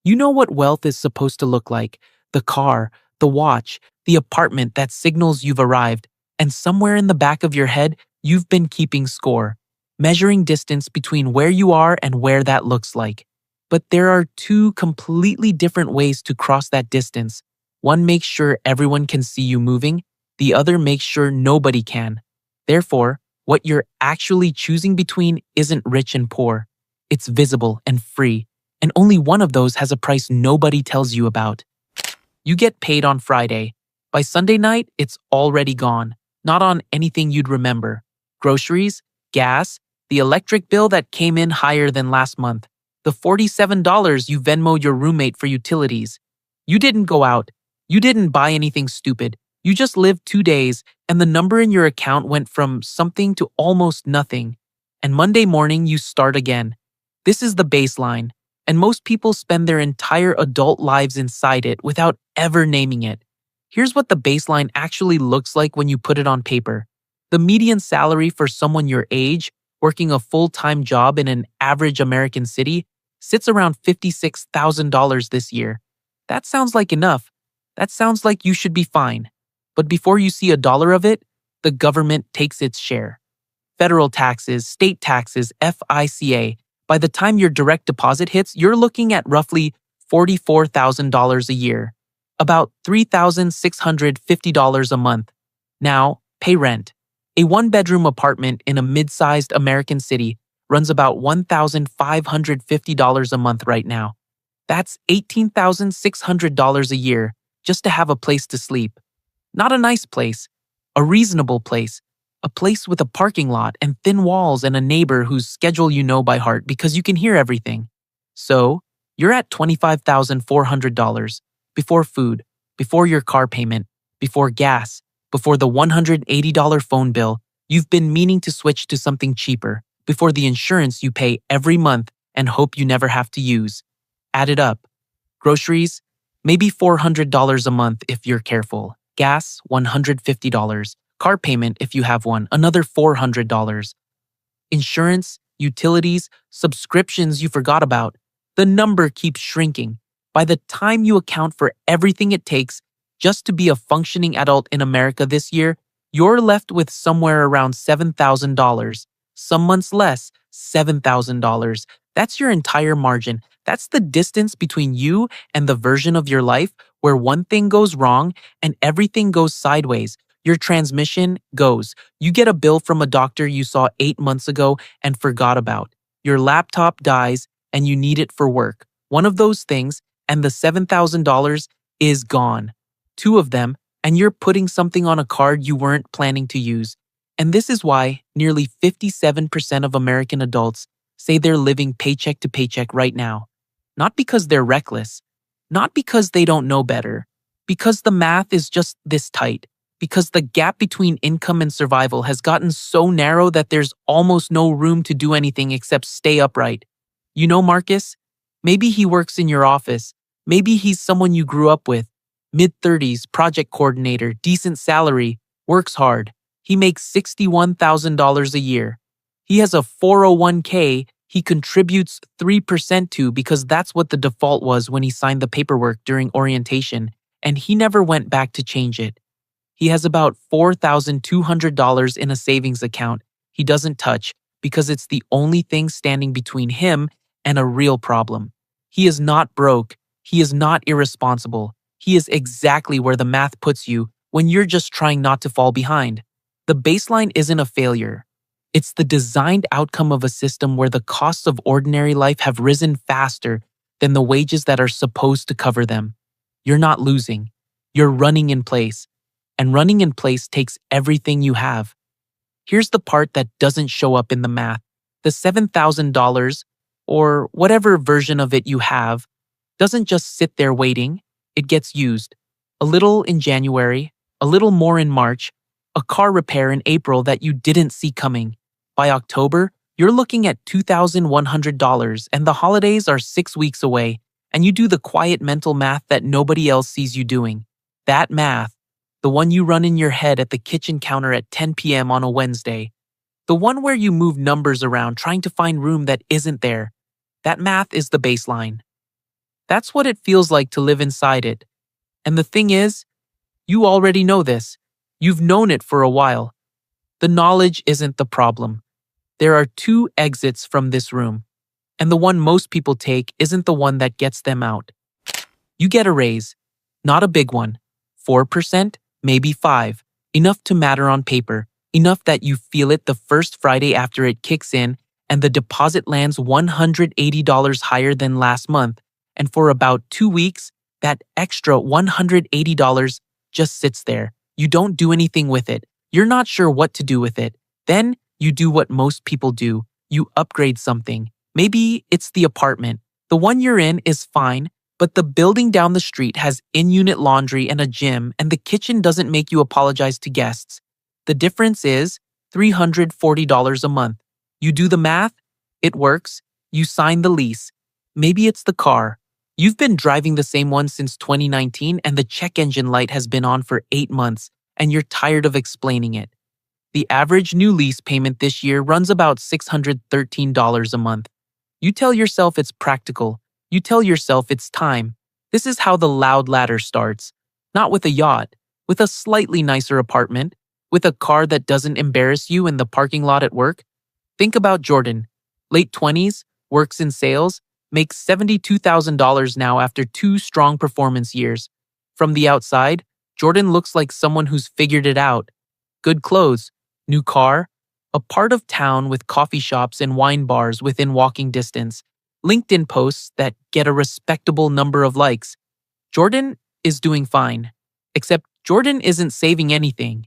You know what wealth is supposed to look like: the car, the watch, the apartment that signals you've arrived, and somewhere in the back of your head, you've been keeping score, measuring distance between where you are and where that looks like. But there are two completely different ways to cross that distance. One makes sure everyone can see you moving, the other makes sure nobody can. Therefore, what you're actually choosing between isn't rich and poor. It's visible and free, and only one of those has a price nobody tells you about. You get paid on Friday. By Sunday night, it's already gone. Not on anything you'd remember: groceries, gas, the electric bill that came in higher than last month, the $47 you Venmoed your roommate for utilities. You didn't go out. You didn't buy anything stupid. You just lived 2 days, and the number in your account went from something to almost nothing. And Monday morning, you start again. This is the baseline, and most people spend their entire adult lives inside it without ever naming it. Here's what the baseline actually looks like when you put it on paper. The median salary for someone your age, working a full-time job in an average American city, sits around $56,000 this year. That sounds like enough. That sounds like you should be fine. But before you see a dollar of it, the government takes its share. Federal taxes, state taxes, FICA. By the time your direct deposit hits, you're looking at roughly $44,000 a year, about $3,650 a month. Now, pay rent. A one-bedroom apartment in a mid-sized American city runs about $1,550 a month right now. That's $18,600 a year just to have a place to sleep. Not a nice place, a reasonable place, a place with a parking lot and thin walls and a neighbor whose schedule you know by heart because you can hear everything. So, you're at $25,400 before food, before your car payment, before gas, before the $180 phone bill you've been meaning to switch to something cheaper, before the insurance you pay every month and hope you never have to use. Add it up. Groceries, maybe $400 a month if you're careful. Gas, $150. Car payment if you have one, another $400. Insurance, utilities, subscriptions you forgot about. The number keeps shrinking. By the time you account for everything it takes just to be a functioning adult in America this year, you're left with somewhere around $7,000. Some months less, $7,000. That's your entire margin. That's the distance between you and the version of your life where one thing goes wrong and everything goes sideways. Your transmission goes. You get a bill from a doctor you saw 8 months ago and forgot about. Your laptop dies and you need it for work. One of those things, and the $7,000 is gone. Two of them, and you're putting something on a card you weren't planning to use. And this is why nearly 57% of American adults say they're living paycheck to paycheck right now. Not because they're reckless, not because they don't know better, because the math is just this tight, because the gap between income and survival has gotten so narrow that there's almost no room to do anything except stay upright. You know Marcus? Maybe he works in your office. Maybe he's someone you grew up with. Mid-30s, project coordinator, decent salary, works hard. He makes $61,000 a year. He has a 401k he contributes 3% to because that's what the default was when he signed the paperwork during orientation, and he never went back to change it. He has about $4,200 in a savings account he doesn't touch because it's the only thing standing between him and a real problem. He is not broke. He is not irresponsible. He is exactly where the math puts you when you're just trying not to fall behind. The baseline isn't a failure. It's the designed outcome of a system where the costs of ordinary life have risen faster than the wages that are supposed to cover them. You're not losing. You're running in place. And running in place takes everything you have. Here's the part that doesn't show up in the math. The $7,000, or whatever version of it you have, doesn't just sit there waiting. It gets used. A little in January, a little more in March, a car repair in April that you didn't see coming. By October, you're looking at $2,100 and the holidays are 6 weeks away, and you do the quiet mental math that nobody else sees you doing. That math, the one you run in your head at the kitchen counter at 10 p.m. on a Wednesday, the one where you move numbers around trying to find room that isn't there, that math is the baseline. That's what it feels like to live inside it. And the thing is, you already know this. You've known it for a while. The knowledge isn't the problem. There are two exits from this room, and the one most people take isn't the one that gets them out. You get a raise, not a big one, 4%, maybe 5%, enough to matter on paper, enough that you feel it the first Friday after it kicks in and the deposit lands $180 higher than last month, and for about 2 weeks, that extra $180 just sits there. You don't do anything with it. You're not sure what to do with it. Then you do what most people do. You upgrade something. Maybe it's the apartment. The one you're in is fine, but the building down the street has in-unit laundry and a gym, and the kitchen doesn't make you apologize to guests. The difference is $340 a month. You do the math, it works, you sign the lease. Maybe it's the car. You've been driving the same one since 2019 and the check engine light has been on for 8 months, and you're tired of explaining it. The average new lease payment this year runs about $613 a month. You tell yourself it's practical. You tell yourself it's time. This is how the loud ladder starts. Not with a yacht, with a slightly nicer apartment, with a car that doesn't embarrass you in the parking lot at work. Think about Jordan. Late 20s, works in sales, makes $72,000 now after 2 strong performance years. From the outside, Jordan looks like someone who's figured it out. Good clothes, new car, a part of town with coffee shops and wine bars within walking distance, LinkedIn posts that get a respectable number of likes. Jordan is doing fine. Except Jordan isn't saving anything.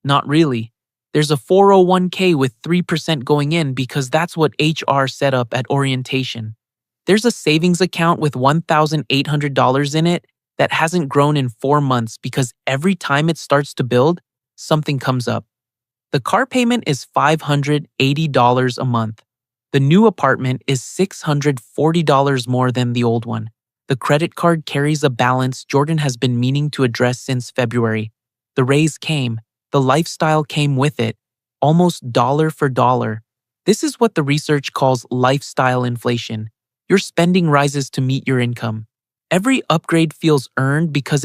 Not really. There's a 401k with 3% going in because that's what HR set up at orientation. There's a savings account with $1,800 in it that hasn't grown in 4 months because every time it starts to build, something comes up. The car payment is $580 a month. The new apartment is $640 more than the old one. The credit card carries a balance Jordan has been meaning to address since February. The raise came. The lifestyle came with it, almost dollar for dollar. This is what the research calls lifestyle inflation. Your spending rises to meet your income. Every upgrade feels earned because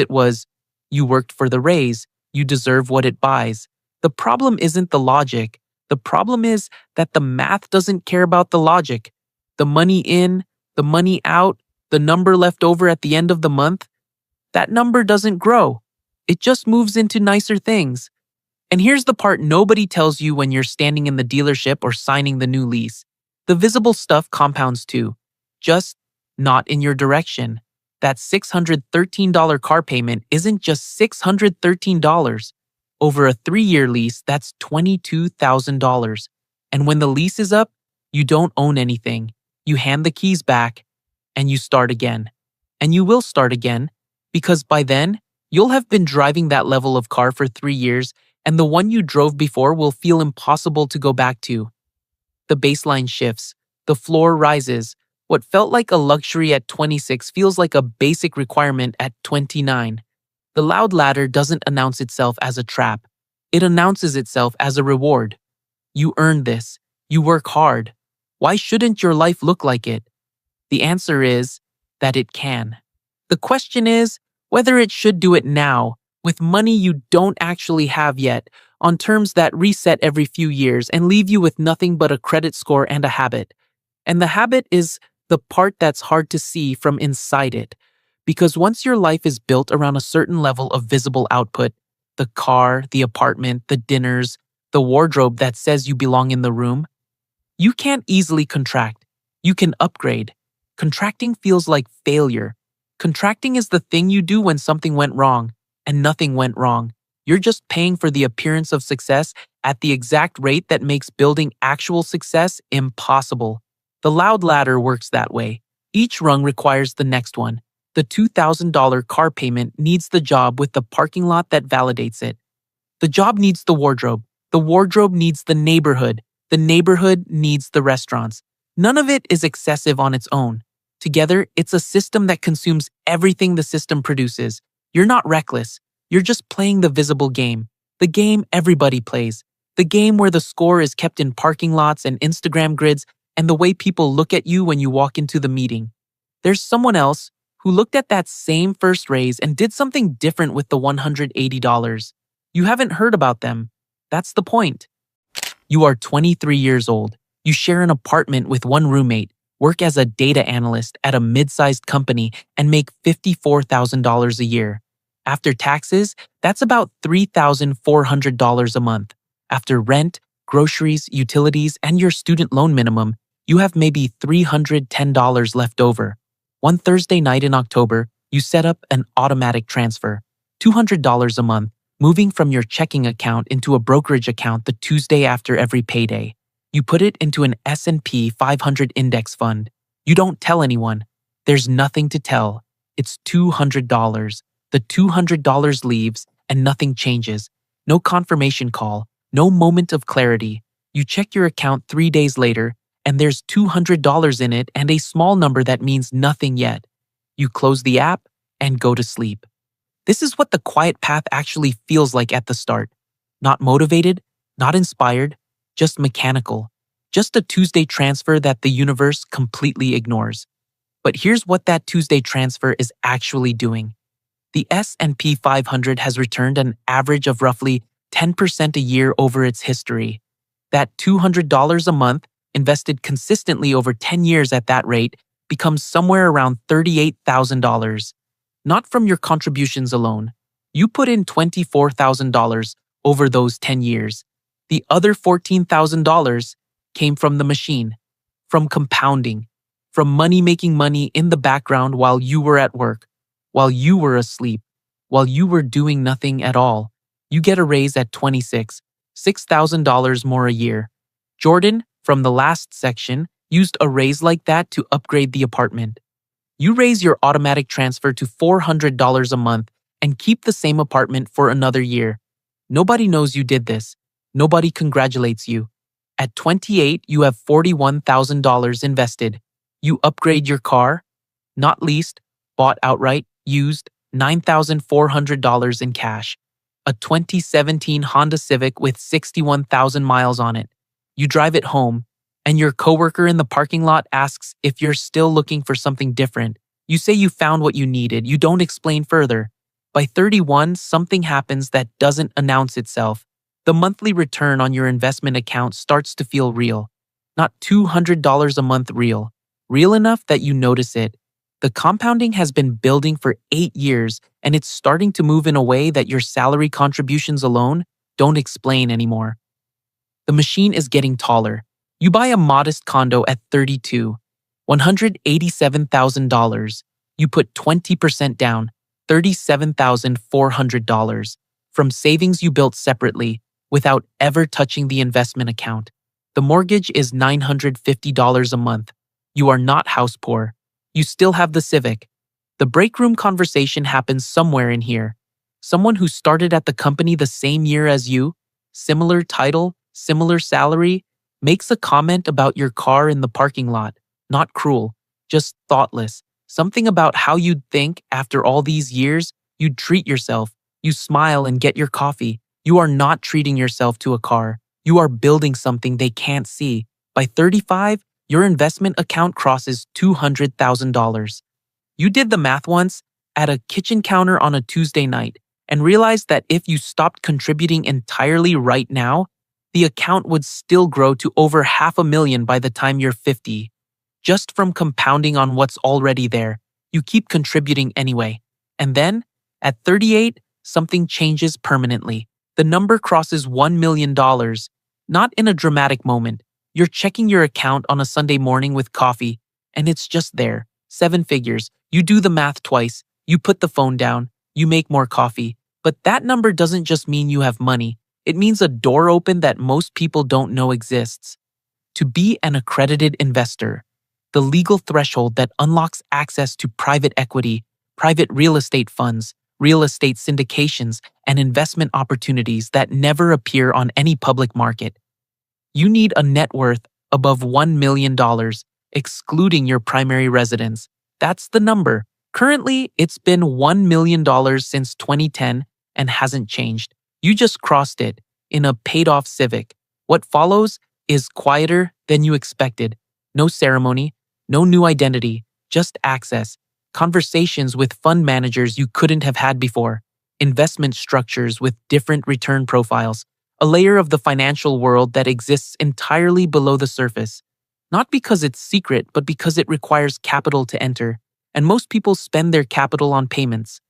you worked for the raise, you deserve what it buys. The problem isn't the logic. The problem is that the math doesn't care about the logic. The money in, the money out, the number left over at the end of the month, that number doesn't grow. It just moves into nicer things. And here's the part nobody tells you when you're standing in the dealership or signing the new lease. The visible stuff compounds too, just not in your direction. That $613 car payment isn't just $613. Over a 3-year lease, that's $22,000. And when the lease is up, you don't own anything. You hand the keys back, and you start again. And you will start again, because by then, you'll have been driving that level of car for 3 years, and the one you drove before will feel impossible to go back to. The baseline shifts. The floor rises. What felt like a luxury at 26 feels like a basic requirement at 29. The loud ladder doesn't announce itself as a trap. It announces itself as a reward. You earned this. You work hard. Why shouldn't your life look like it? The answer is that it can. The question is whether it should do it now, with money you don't actually have yet, on terms that reset every few years and leave you with nothing but a credit score and a habit. And the habit is the part that's hard to see from inside it. Because once your life is built around a certain level of visible output, the car, the apartment, the dinners, the wardrobe that says you belong in the room, you can't easily contract. You can upgrade. Contracting feels like failure. Contracting is the thing you do when something went wrong, and nothing went wrong. You're just paying for the appearance of success at the exact rate that makes building actual success impossible. The loud ladder works that way. Each rung requires the next one. The $2,000 car payment needs the job with the parking lot that validates it. The job needs the wardrobe. The wardrobe needs the neighborhood. The neighborhood needs the restaurants. None of it is excessive on its own. Together, it's a system that consumes everything the system produces. You're not reckless. You're just playing the visible game. The game everybody plays. The game where the score is kept in parking lots and Instagram grids and the way people look at you when you walk into the meeting. There's someone else who looked at that same first raise and did something different with the $180. You haven't heard about them. That's the point. You are 23 years old. You share an apartment with one roommate, work as a data analyst at a mid-sized company, and make $54,000 a year. After taxes, that's about $3,400 a month. After rent, groceries, utilities, and your student loan minimum, you have maybe $310 left over. One Thursday night in October, you set up an automatic transfer, $200 a month, moving from your checking account into a brokerage account the Tuesday after every payday. You put it into an S&P 500 index fund. You don't tell anyone. There's nothing to tell. It's $200. The $200 leaves and nothing changes. No confirmation call, no moment of clarity. You check your account 3 days later, and there's $200 in it and a small number that means nothing yet. You close the app and go to sleep. This is what the quiet path actually feels like at the start. Not motivated, not inspired, just mechanical. Just a Tuesday transfer that the universe completely ignores. But here's what that Tuesday transfer is actually doing. The S&P 500 has returned an average of roughly 10% a year over its history. That $200 a month, invested consistently over 10 years at that rate, becomes somewhere around $38,000. Not from your contributions alone. You put in $24,000 over those 10 years. The other $14,000 came from the machine, from compounding, from money making money in the background while you were at work, while you were asleep, while you were doing nothing at all. You get a raise at 26, $6,000 more a year. Jordan, from the last section, used a raise like that to upgrade the apartment. You raise your automatic transfer to $400 a month and keep the same apartment for another year. Nobody knows you did this. Nobody congratulates you. At 28, you have $41,000 invested. You upgrade your car, not leased, bought outright, used, $9,400 in cash. A 2017 Honda Civic with 61,000 miles on it. You drive it home, and your coworker in the parking lot asks if you're still looking for something different. You say you found what you needed. You don't explain further. By 31, something happens that doesn't announce itself. The monthly return on your investment account starts to feel real. Not $200 a month real. Real enough that you notice it. The compounding has been building for 8 years, and it's starting to move in a way that your salary contributions alone don't explain anymore. The machine is getting taller. You buy a modest condo at 32, $187,000. You put 20% down, $37,400, from savings you built separately without ever touching the investment account. The mortgage is $950 a month. You are not house poor. You still have the Civic. The break room conversation happens somewhere in here. Someone who started at the company the same year as you, similar title, similar salary, makes a comment about your car in the parking lot. Not cruel, just thoughtless. Something about how you'd think after all these years, you'd treat yourself. You smile and get your coffee. You are not treating yourself to a car. You are building something they can't see. By 35, your investment account crosses $200,000. You did the math once at a kitchen counter on a Tuesday night and realized that if you stopped contributing entirely right now, the account would still grow to over $500,000 by the time you're 50. Just from compounding on what's already there, you keep contributing anyway. And then, at 38, something changes permanently. The number crosses $1 million, not in a dramatic moment. You're checking your account on a Sunday morning with coffee, and it's just there. 7 figures. You do the math twice. You put the phone down. You make more coffee. But that number doesn't just mean you have money. It means a door open that most people don't know exists. To be an accredited investor, the legal threshold that unlocks access to private equity, private real estate funds, real estate syndications, and investment opportunities that never appear on any public market. You need a net worth above $1 million, excluding your primary residence. That's the number. Currently, it's been $1 million since 2010 and hasn't changed. You just crossed it in a paid-off Civic. What follows is quieter than you expected. No ceremony, no new identity, just access. conversations with fund managers you couldn't have had before, investment structures with different return profiles, a layer of the financial world that exists entirely below the surface. Not because it's secret, but because it requires capital to enter, and most people spend their capital on payments.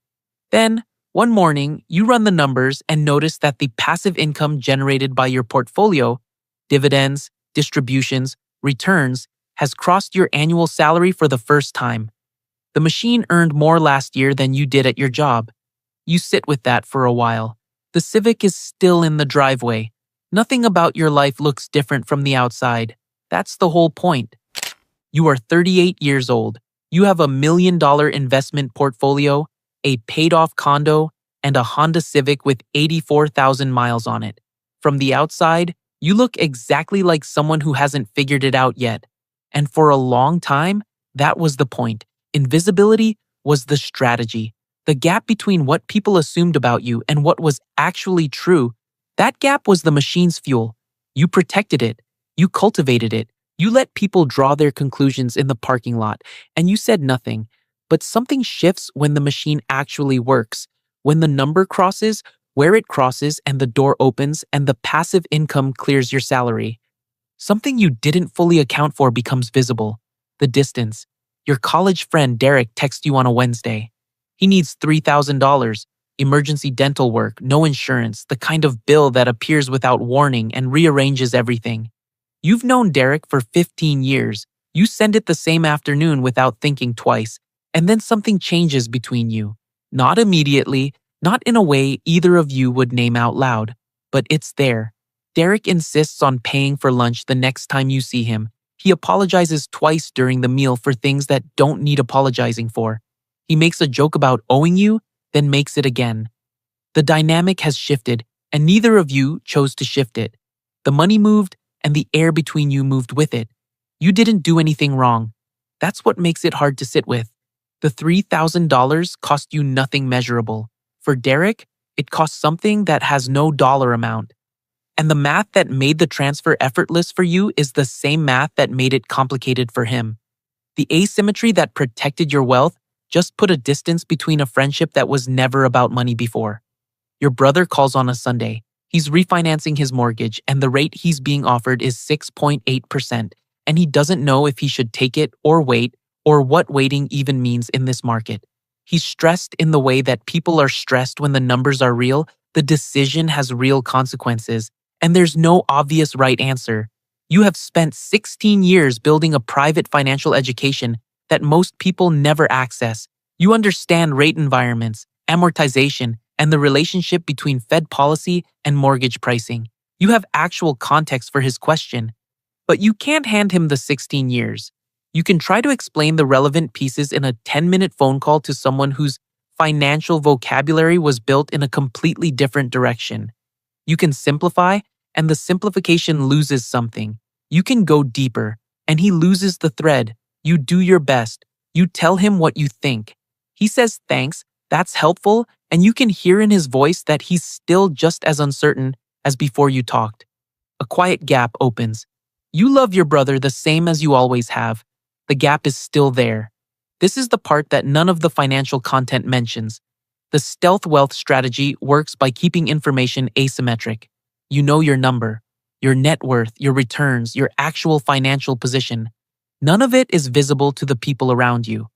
Then, one morning, you run the numbers and notice that the passive income generated by your portfolio, dividends, distributions, returns, has crossed your annual salary for the first time. The machine earned more last year than you did at your job. You sit with that for a while. The Civic is still in the driveway. Nothing about your life looks different from the outside. That's the whole point. You are 38 years old. You have $1 million investment portfolio, a paid-off condo, and a Honda Civic with 84,000 miles on it. From the outside, you look exactly like someone who hasn't figured it out yet. And for a long time, that was the point. Invisibility was the strategy. The gap between what people assumed about you and what was actually true, that gap was the machine's fuel. You protected it. You cultivated it. You let people draw their conclusions in the parking lot, and you said nothing. But something shifts when the machine actually works. When the number crosses, where it crosses, and the door opens, and the passive income clears your salary. Something you didn't fully account for becomes visible. The distance. Your college friend Derek texts you on a Wednesday. He needs $3,000, emergency dental work, no insurance, the kind of bill that appears without warning and rearranges everything. You've known Derek for 15 years. You send it the same afternoon without thinking twice, and then something changes between you. Not immediately, not in a way either of you would name out loud, but it's there. Derek insists on paying for lunch the next time you see him. He apologizes twice during the meal for things that don't need apologizing for. He makes a joke about owing you, then makes it again. The dynamic has shifted, and neither of you chose to shift it. The money moved, and the air between you moved with it. You didn't do anything wrong. That's what makes it hard to sit with. The $3,000 cost you nothing measurable. For Derek, it costs something that has no dollar amount. And the math that made the transfer effortless for you is the same math that made it complicated for him. The asymmetry that protected your wealth just put a distance between a friendship that was never about money before. Your brother calls on a Sunday. He's refinancing his mortgage, and the rate he's being offered is 6.8%, and he doesn't know if he should take it or wait, or what waiting even means in this market. He's stressed in the way that people are stressed when the numbers are real, the decision has real consequences, and there's no obvious right answer. You have spent 16 years building a private financial education that most people never access. You understand rate environments, amortization, and the relationship between Fed policy and mortgage pricing. You have actual context for his question. But you can't hand him the 16 years. You can try to explain the relevant pieces in a 10-minute phone call to someone whose financial vocabulary was built in a completely different direction. You can simplify, and the simplification loses something. You can go deeper, and he loses the thread. You do your best. You tell him what you think. He says thanks, that's helpful, and you can hear in his voice that he's still just as uncertain as before you talked. A quiet gap opens. You love your brother the same as you always have. The gap is still there. This is the part that none of the financial content mentions. The stealth wealth strategy works by keeping information asymmetric. You know your number, your net worth, your returns, your actual financial position. None of it is visible to the people around you.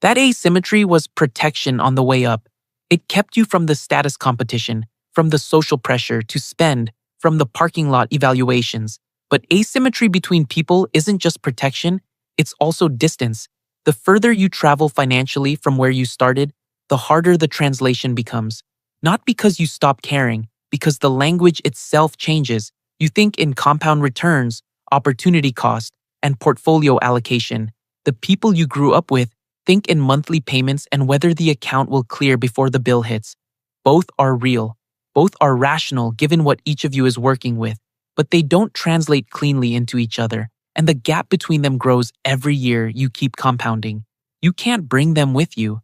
That asymmetry was protection on the way up. It kept you from the status competition, from the social pressure to spend, from the parking lot evaluations. But asymmetry between people isn't just protection, it's also distance. The further you travel financially from where you started, the harder the translation becomes. Not because you stop caring, because the language itself changes. You think in compound returns, opportunity cost, and portfolio allocation. The people you grew up with think in monthly payments and whether the account will clear before the bill hits. Both are real. Both are rational given what each of you is working with, but they don't translate cleanly into each other, and the gap between them grows every year you keep compounding. You can't bring them with you.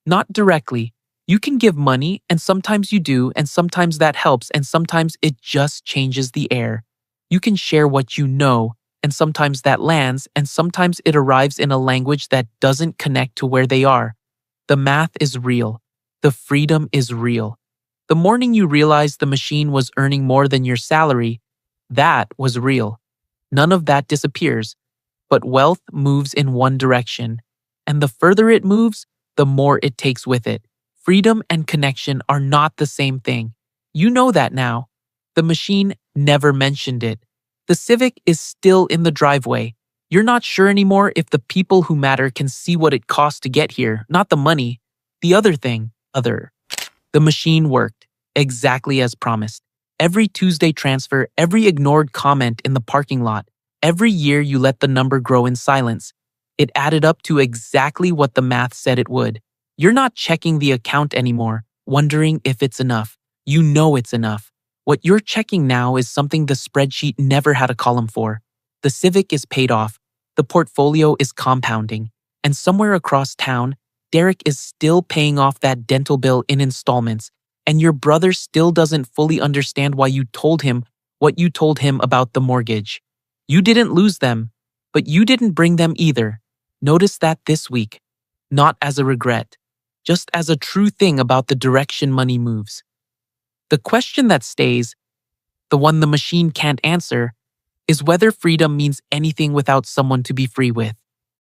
Not directly. You can give money, and sometimes you do, and sometimes that helps, and sometimes it just changes the air. You can share what you know, and sometimes that lands, and sometimes it arrives in a language that doesn't connect to where they are. The math is real. The freedom is real. The morning you realized the machine was earning more than your salary, that was real. None of that disappears, but wealth moves in one direction, and the further it moves, the more it takes with it. Freedom and connection are not the same thing. You know that now. The machine never mentioned it. The Civic is still in the driveway. You're not sure anymore if the people who matter can see what it costs to get here, not the money. The other thing, the machine worked, exactly as promised. Every Tuesday transfer, every ignored comment in the parking lot, every year you let the number grow in silence. It added up to exactly what the math said it would. You're not checking the account anymore, wondering if it's enough. You know it's enough. What you're checking now is something the spreadsheet never had a column for. The Civic is paid off, the portfolio is compounding, and somewhere across town, Derek is still paying off that dental bill in installments, and your brother still doesn't fully understand why you told him what you told him about the mortgage. You didn't lose them, but you didn't bring them either. Notice that this week, not as a regret, just as a true thing about the direction money moves. The question that stays, the one the machine can't answer, is whether freedom means anything without someone to be free with.